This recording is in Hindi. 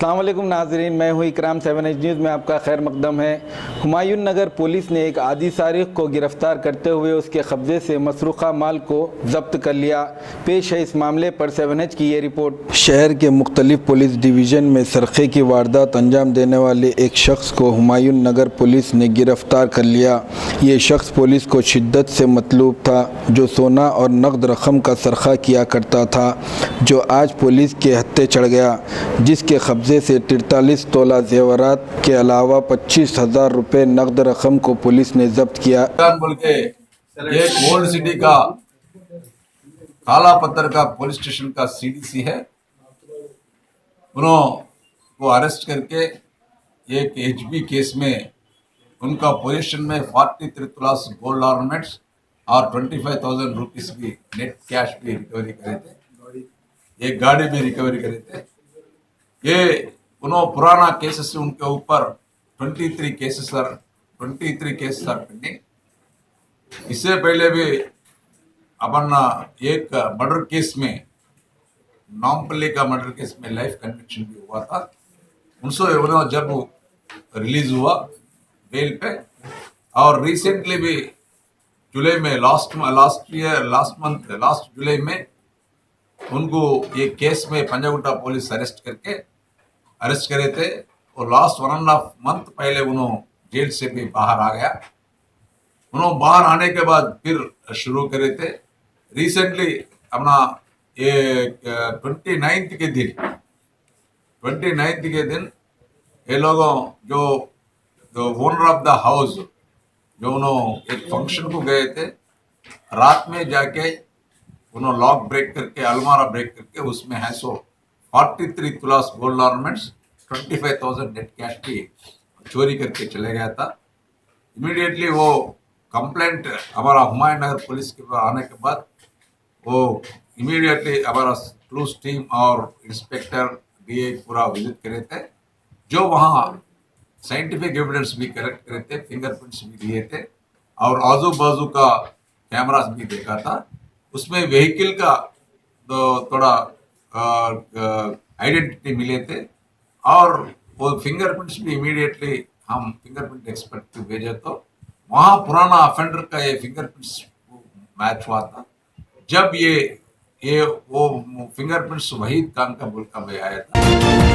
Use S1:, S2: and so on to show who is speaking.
S1: अस्सलाम वालेकुम नाजरीन, मैं हूँ इकराम 7H न्यूज़ में आपका खैर मकदम है। हुमायूं नगर पुलिस ने एक आदी सारिक को गिरफ्तार करते हुए उसके कब्जे से मसरूक़ा माल को जब्त कर लिया। पेश है इस मामले पर 7H की ये रिपोर्ट। शहर के मुख्तलिफ पुलिस डिवीज़न में सरखे की वारदात अंजाम देने वाले एक शख्स को हुमायूं नगर पुलिस ने गिरफ्तार कर लिया। ये शख्स पुलिस को शिद्दत से मतलूब था, जो सोना और नकद रकम का सरखा किया करता था, जो आज पुलिस के हत्थे चढ़ गया, जिसके कब्जे से 43 तोला जेवरात के अलावा 25,000 रुपये नकद रकम को पुलिस ने जब्त किया।
S2: बोल के एक ओल्ड सिटी का काला पत्थर का पुलिस स्टेशन का सीडीसी है, उनको अरेस्ट करके एक एचबी केस में उनका पोजीशन में 43 तोलास गोल्ड ऑर्नामेंट्स और 25,000 रुपीस की नेट कैश भी रिकवरी करे थे। एक गाड़ी भी रिकवरी करे थे। ये उन्होंने पुराना केसेस उनके ऊपर 23 केसेस आर पेंडिंग। इससे पहले भी अपन एक मर्डर केस में, नामपल्ली का मर्डर केस में लाइफ कन्विक्शन भी हुआ था। उन्होंने जब रिलीज हुआ बेल पे, और रिसेंटली भी जुलाई में लास्ट जुलाई में उनको ये केस में पंजागुट्टा पुलिस अरेस्ट करे थे, और लास्ट 1.5 मंथ पहले उन्होंने जेल से भी बाहर आ गया। उन्होंने बाहर आने के बाद फिर शुरू करे थे। रिसेंटली अपना ये 29th के दिन ये लोगों जो ओनर ऑफ द हाउस, जो उन्होंने एक फंक्शन को गए थे, रात में जाके उन्होंने लॉक ब्रेक करके, अलमारा ब्रेक करके उसमें है 43 तुलास गोल्ड ऑर्नामेंट्स, 25,000 नेट कैश की चोरी करके चले गया था। इमीडिएटली वो कंप्लेंट हमारा हुमायूं नगर पुलिस के आने के बाद वो इमीडिएटली हमारा क्लूज टीम और इंस्पेक्टर डीए पूरा विजिट करे थे, जो वहाँ साइंटिफिक एविडेंस भी कलेक्ट करे थे, फिंगरप्रिंट्स भी दिए थे, और आजू बाजू का कैमरास भी देखा था। उसमें व्हीकल का थोड़ा आइडेंटिटी मिले थे, और वो फिंगरप्रिंट्स भी इमीडिएटली हम फिंगरप्रिंट एक्सपर्ट को भेजे, तो वहाँ पुराना ऑफेंडर का ये फिंगरप्रिंट्स मैच हुआ था। जब ये वो फिंगरप्रिंट्स वहीद खान का मुल्क में आया था।